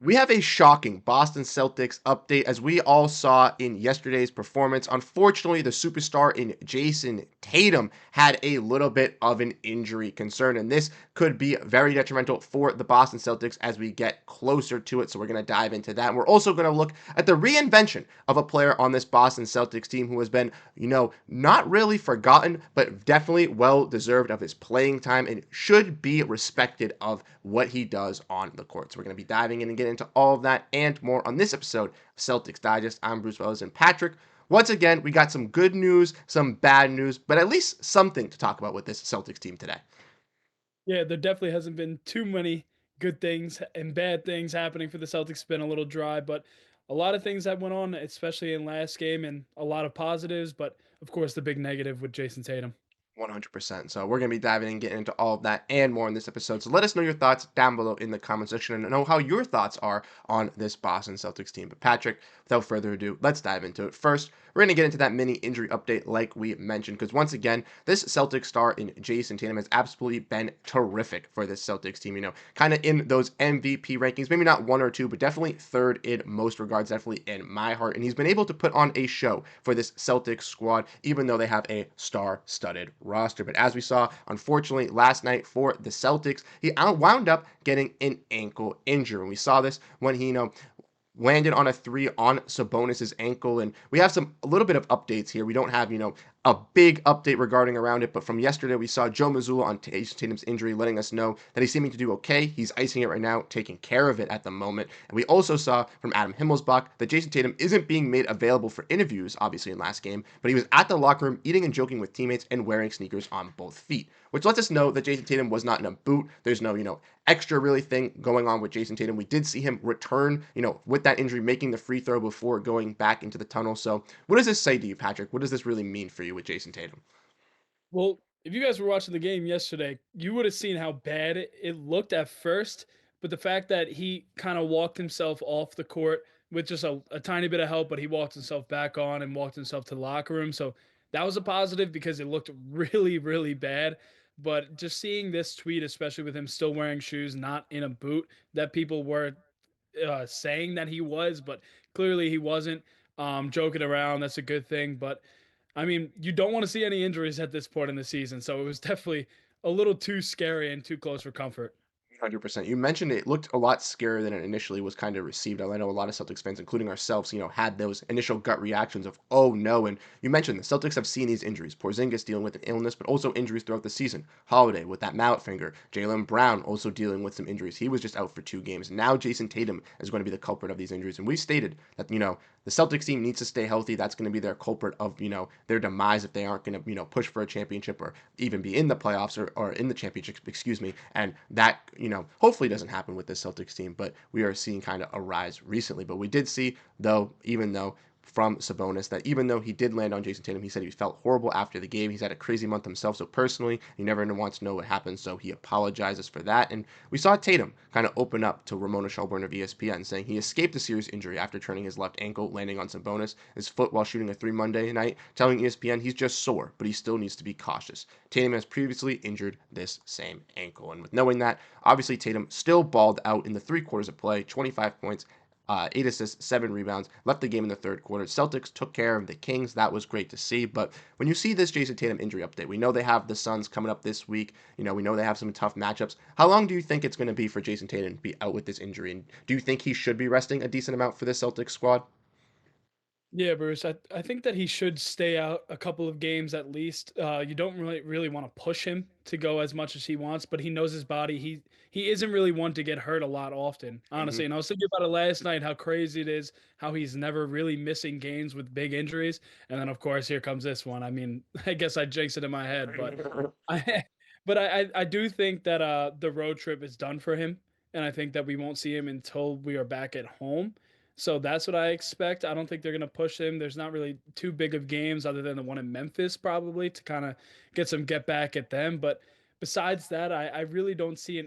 We have a shocking Boston Celtics update as we all saw in yesterday's performance. Unfortunately, the superstar in Jayson Tatum had a little bit of an injury concern, and this could be very detrimental for the Boston Celtics as we get closer to it. So we're going to dive into that. And we're also going to look at the reinvention of a player on this Boston Celtics team who has been, not really forgotten, but definitely well deserved of his playing time and should be respected of what he does on the court. So we're going to be diving in and getting into all of that and more on this episode of Celtics Digest. I'm Bruce Veliz and Patrick. Once again, we got some good news, some bad news, but at least something to talk about with this Celtics team today. Yeah, there definitely hasn't been too many good things and bad things happening for the Celtics. It's been a little dry, but a lot of things that went on, especially in last game, and a lot of positives. But of course, the big negative with Jayson Tatum. 100%. So we're going to be diving and getting into all of that and more in this episode. So let us know your thoughts down below in the comment section and know how your thoughts are on this Boston Celtics team. But Patrick, without further ado, let's dive into it. First, we're going to get into that mini injury update like we mentioned because once again, this Celtics star in Jayson Tatum has absolutely been terrific for this Celtics team. Kind of in those MVP rankings, maybe not one or two, but definitely third in most regards, definitely in my heart. And he's been able to put on a show for this Celtics squad, even though they have a star-studded roster. But as we saw, unfortunately, last night for the Celtics, he wound up getting an ankle injury. And we saw this when he, landed on a three on Sabonis's ankle. And we have a little bit of updates here. We don't have, a big update regarding around it, but from yesterday, we saw Joe Mazzulla on Tatum's injury, letting us know that he's seeming to do okay. He's icing it right now, taking care of it at the moment. And we also saw from Adam Himmelsbach that Jayson Tatum isn't being made available for interviews, obviously in last game, but he was at the locker room eating and joking with teammates and wearing sneakers on both feet, which lets us know that Jayson Tatum was not in a boot. There's no, extra really thing going on with Jayson Tatum. We did see him return, with that injury, making the free throw before going back into the tunnel. So what does this say to you, Patrick? What does this really mean for you with Jayson Tatum? Well, if you guys were watching the game yesterday, you would have seen how bad it looked at first. But the fact that he kind of walked himself off the court with just a tiny bit of help, but he walked himself back on and walked himself to the locker room. So that was a positive because it looked really, really bad. But just seeing this tweet, especially with him still wearing shoes, not in a boot, that people were saying that he was, but clearly he wasn't. Joking around, that's a good thing. But I mean, you don't want to see any injuries at this point in the season, so it was definitely a little too scary and too close for comfort. 100%. You mentioned it looked a lot scarier than it initially was kind of received. I know a lot of Celtics fans, including ourselves, had those initial gut reactions of, oh no. And you mentioned the Celtics have seen these injuries. Porziņģis dealing with an illness, but also injuries throughout the season. Holiday with that mallet finger. Jaylen Brown also dealing with some injuries. He was just out for 2 games. Now Jayson Tatum is going to be the culprit of these injuries. And we stated that, the Celtics team needs to stay healthy. That's going to be their culprit of, their demise if they aren't going to, push for a championship or even be in the playoffs or in the championship, excuse me. And that, hopefully doesn't happen with this Celtics team, but we are seeing kind of a rise recently. But we did see, though, even though from Sabonis that even though he did land on Jayson Tatum, he said he felt horrible after the game. He's had a crazy month himself, so personally, he never wants to know what happened, so he apologizes for that. And we saw Tatum kind of open up to Ramona Shelburne of ESPN, saying he escaped a serious injury after turning his left ankle, landing on Sabonis, his foot while shooting a three Monday night, telling ESPN he's just sore, but he still needs to be cautious. Tatum has previously injured this same ankle, and with knowing that, obviously Tatum still balled out in the 3 quarters of play, 25 points, 8 assists, 7 rebounds, left the game in the third quarter. Celtics took care of the Kings. That was great to see. But when you see this Jayson Tatum injury update, we know they have the Suns coming up this week. We know they have some tough matchups. How long do you think it's going to be for Jayson Tatum to be out with this injury? And do you think he should be resting a decent amount for this Celtics squad? Yeah, Bruce, I think that he should stay out a couple of games at least. You don't really want to push him to go as much as he wants, but he knows his body. He isn't really one to get hurt a lot often, Mm-hmm. honestly. And I was thinking about it last night, how crazy it is, how he's never really missing games with big injuries. And then of course here comes this one. I mean, I guess I jinxed it in my head, but I but I do think that the road trip is done for him. And I think that we won't see him until we are back at home. So that's what I expect. I don't think they're going to push him. There's not really too big of games other than the one in Memphis, probably to kind of get back at them. But besides that, I really don't see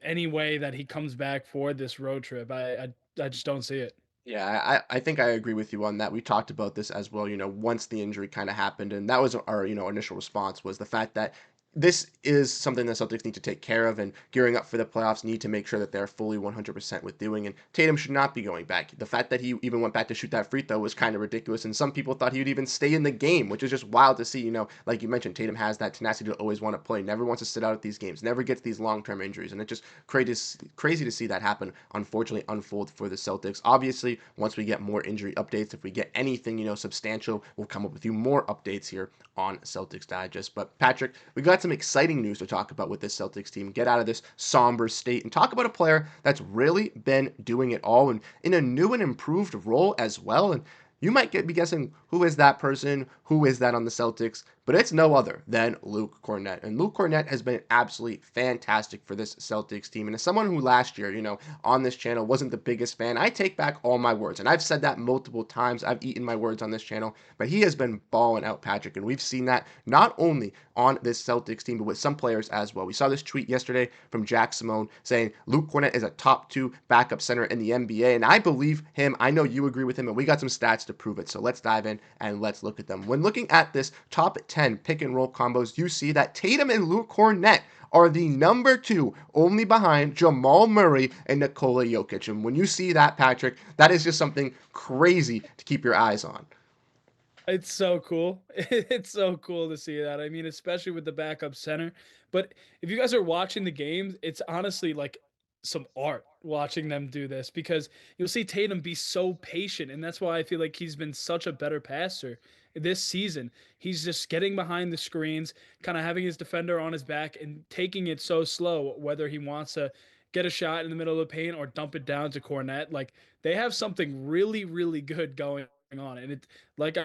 any way that he comes back for this road trip. I just don't see it. Yeah, I think I agree with you on that. We talked about this as well, once the injury kind of happened. And that was our, initial response was the fact that this is something the Celtics need to take care of, and gearing up for the playoffs need to make sure that they're fully 100% with doing. And Tatum should not be going back. The fact that he even went back to shoot that free throw was kind of ridiculous, and some people thought he would even stay in the game, which is just wild to see. Like you mentioned, Tatum has that tenacity to always want to play, never wants to sit out at these games, never gets these long-term injuries, and it's just crazy to see that happen. Unfortunately, unfold for the Celtics. Obviously, once we get more injury updates, if we get anything substantial, we'll come up with you more updates here on Celtics Digest. But Patrick, we got some exciting news to talk about with this Celtics team. Get out of this somber state and talk about a player that's really been doing it all and in a new and improved role as well. And you might be guessing, who is that person? Who is that on the Celtics? But it's no other than Luke Kornet. And Luke Kornet has been absolutely fantastic for this Celtics team. And as someone who last year, on this channel wasn't the biggest fan, I take back all my words. And I've said that multiple times. I've eaten my words on this channel. But he has been balling out, Patrick. And we've seen that not only on this Celtics team, but with some players as well. We saw this tweet yesterday from Jack Simone saying Luke Kornet is a top 2 backup center in the NBA. And I believe him. I know you agree with him. And we got some stats to prove it. So let's dive in and let's look at them. When looking at this top 10 pick and roll combos, you see that Tatum and Luke Kornet are the number 2, only behind Jamal Murray and Nikola Jokic. And when you see that, Patrick, that is just something crazy to keep your eyes on. It's so cool. It's so cool to see that. I mean, especially with the backup center. But if you guys are watching the games, it's honestly like some art watching them do this because you'll see Tatum be so patient. And that's why I feel like he's been such a better passer this season. He's just getting behind the screens, kind of having his defender on his back and taking it so slow, whether he wants to get a shot in the middle of the paint or dump it down to Kornet. Like they have something really, really good going on. And like I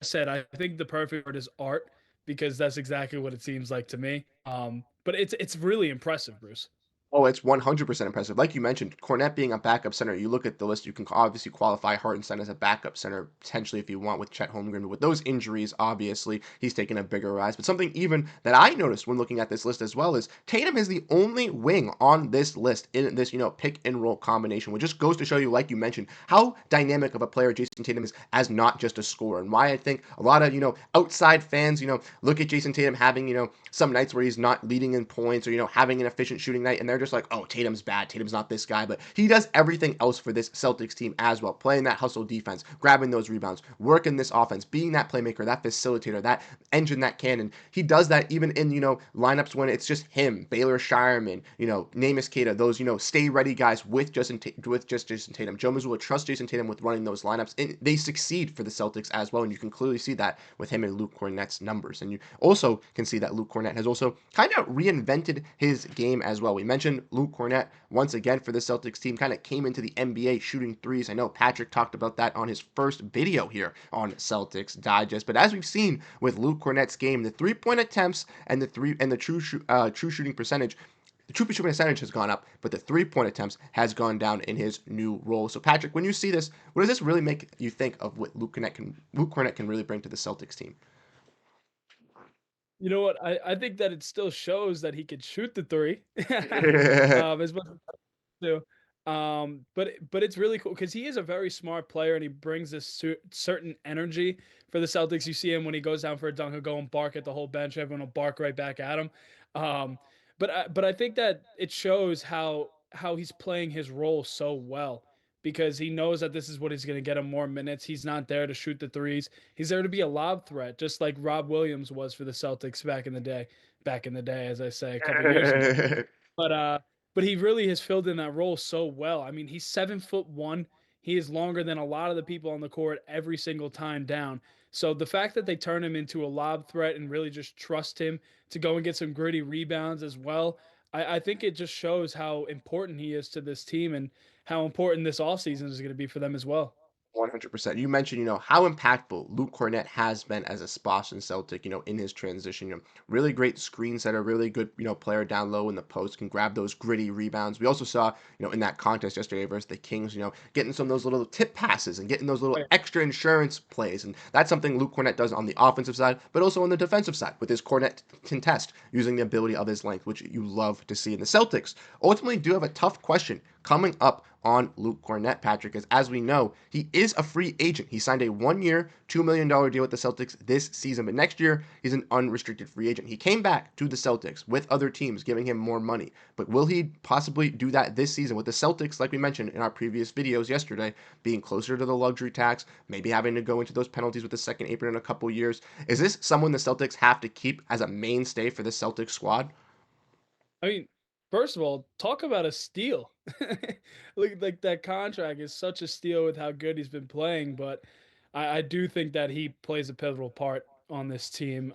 said, I think the perfect word is art because that's exactly what it seems like to me. But it's really impressive, Bruce. Oh, it's 100% impressive. Like you mentioned, Cornette being a backup center, you look at the list, you can obviously qualify Hartenstein as a backup center, potentially if you want with Chet Holmgren. But with those injuries, obviously, he's taken a bigger rise. But something even that I noticed when looking at this list as well is Tatum is the only wing on this list in this, pick and roll combination, which just goes to show you, like you mentioned, how dynamic of a player Jayson Tatum is as not just a scorer. And why I think a lot of, outside fans, look at Jayson Tatum having, some nights where he's not leading in points or, having an efficient shooting night, and they're just like, oh, Tatum's bad. Tatum's not this guy. But he does everything else for this Celtics team as well. Playing that hustle defense, grabbing those rebounds, working this offense, being that playmaker, that facilitator, that engine that can. And he does that even in, lineups when it's just him, Baylor Shireman, Namus Keita, those, stay ready guys with Jayson Tatum. Joe Mazzulla trusts Jayson Tatum with running those lineups. And they succeed for the Celtics as well. And you can clearly see that with him and Luke Kornet's numbers. And you also can see that Luke Kornet has also kind of reinvented his game as well. We mentioned Luke Kornet once again for the Celtics team kind of came into the NBA shooting threes. I know Patrick talked about that on his first video here on Celtics Digest, but as we've seen with Luke Kornet's game, the 3-point attempts and the true shooting percentage. The true shooting percentage has gone up, but the 3-point attempts has gone down in his new role. So, Patrick, when you see this, what does this really make you think of what Luke Kornet can really bring to the Celtics team? You know what? I think that it still shows that he could shoot the three. As much as do. But it's really cool because he is a very smart player and he brings this certain energy for the Celtics. You see him when he goes down for a dunk, he'll go and bark at the whole bench. Everyone will bark right back at him. Um, but I think that it shows how he's playing his role so well because he knows that this is what he's going to get him more minutes. He's not there to shoot the threes. He's there to be a lob threat, just like Rob Williams was for the Celtics back in the day. Back in the day, as I say, a couple years ago. But but he really has filled in that role so well. I mean, he's 7'1". He is longer than a lot of the people on the court every single time down. So the fact that they turn him into a lob threat and really just trust him to go and get some gritty rebounds as well, I think it just shows how important he is to this team and how important this offseason is going to be for them as well. 100%. You mentioned, how impactful Luke Kornet has been as a Boston Celtic, in his transition. Really great screen setter, really good, player down low in the post, can grab those gritty rebounds. We also saw, in that contest yesterday versus the Kings, getting some of those little tip passes and getting those little extra insurance plays. And that's something Luke Kornet does on the offensive side, but also on the defensive side with his Kornet contest, using the ability of his length, which you love to see. And the Celtics ultimately do have a tough question coming up on Luke Kornet, Patrick, as we know, he is a free agent. He signed a 1-year, $2 million deal with the Celtics this season, but next year he's an unrestricted free agent. He came back to the Celtics with other teams giving him more money, but will he possibly do that this season with the Celtics, like we mentioned in our previous videos yesterday, being closer to the luxury tax, maybe having to go into those penalties with the second apron in a couple years? Is this someone the Celtics have to keep as a mainstay for the Celtics squad? I mean, first of all, talk about a steal. Like that contract is such a steal with how good he's been playing, but I do think that he plays a pivotal part on this team.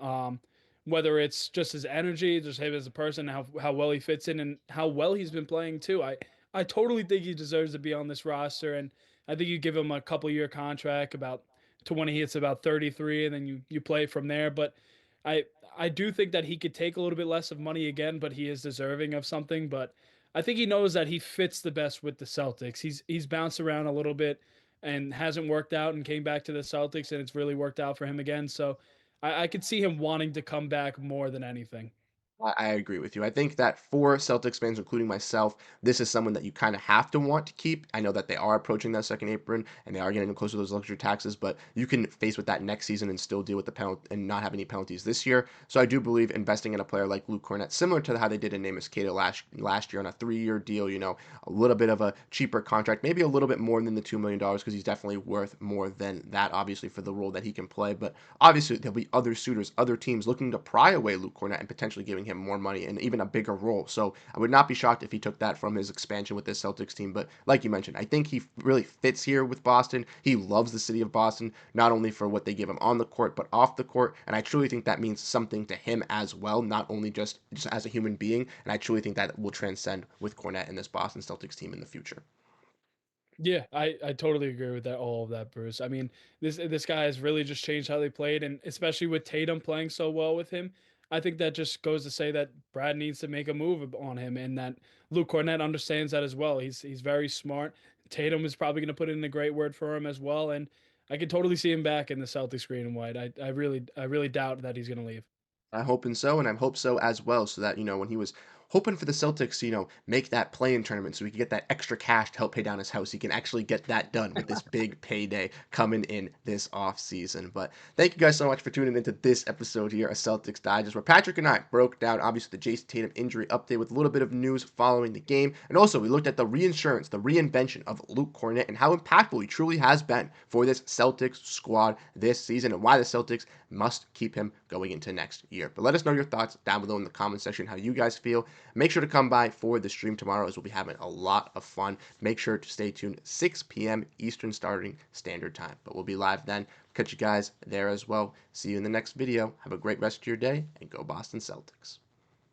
Whether it's just his energy, just him as a person, how well he fits in, and how well he's been playing too. I totally think he deserves to be on this roster, and I think you give him a couple year contract about to when he hits about 33, and then you play from there. But I I do think that he could take a little bit less of money again, but he is deserving of something. But I think he knows that he fits the best with the Celtics. He's bounced around a little bit and hasn't worked out and came back to the Celtics and it's really worked out for him again. So I could see him wanting to come back more than anything. I agree with you. I think that for Celtics fans, including myself, this is someone that you kind of have to want to keep. I know that they are approaching that second apron and they are getting closer to those luxury taxes, but you can face with that next season and still deal with the penalty and not have any penalties this year. So I do believe investing in a player like Luke Kornet, similar to how they did in Amos Keita last year on a 3-year deal, a little bit of a cheaper contract, maybe a little bit more than the $2 million because he's definitely worth more than that, obviously, for the role that he can play. But obviously, there'll be other suitors, other teams looking to pry away Luke Kornet and potentially giving him more money and even a bigger role. So I would not be shocked if he took that from his expansion with this Celtics team. But like you mentioned, I think he really fits here with Boston. He loves the city of Boston, not only for what they give him on the court, but off the court. And I truly think that means something to him as well, not only just as a human being. And I truly think that will transcend with Kornet and this Boston Celtics team in the future. Yeah, I totally agree with that, all of that, Bruce. I mean, this guy has really just changed how they played, and especially with Tatum playing so well with him, I think that just goes to say that Brad needs to make a move on him, and that Luke Kornet understands that as well. He's very smart. Tatum is probably going to put in a great word for him as well, and I could totally see him back in the Celtics green and white. I really doubt that he's going to leave. I'm hoping so, and I hope so as well, so that, when he was hoping for the Celtics, make that play-in tournament so he could get that extra cash to help pay down his house, he can actually get that done with this big payday coming in this off season. But thank you guys so much for tuning into this episode here of Celtics Digest, where Patrick and I broke down, obviously, the Jayson Tatum injury update with a little bit of news following the game, and also we looked at the reinsurance, the reinvention of Luke Kornet, and how impactful he truly has been for this Celtics squad this season, and why the Celtics must keep him going into next year. But let us know your thoughts down below in the comment section, how you guys feel. Make sure to come by for the stream tomorrow, as we'll be having a lot of fun. Make sure to stay tuned, 6 p.m. Eastern starting standard time. But we'll be live then. Catch you guys there as well. See you in the next video. Have a great rest of your day, and go Boston Celtics.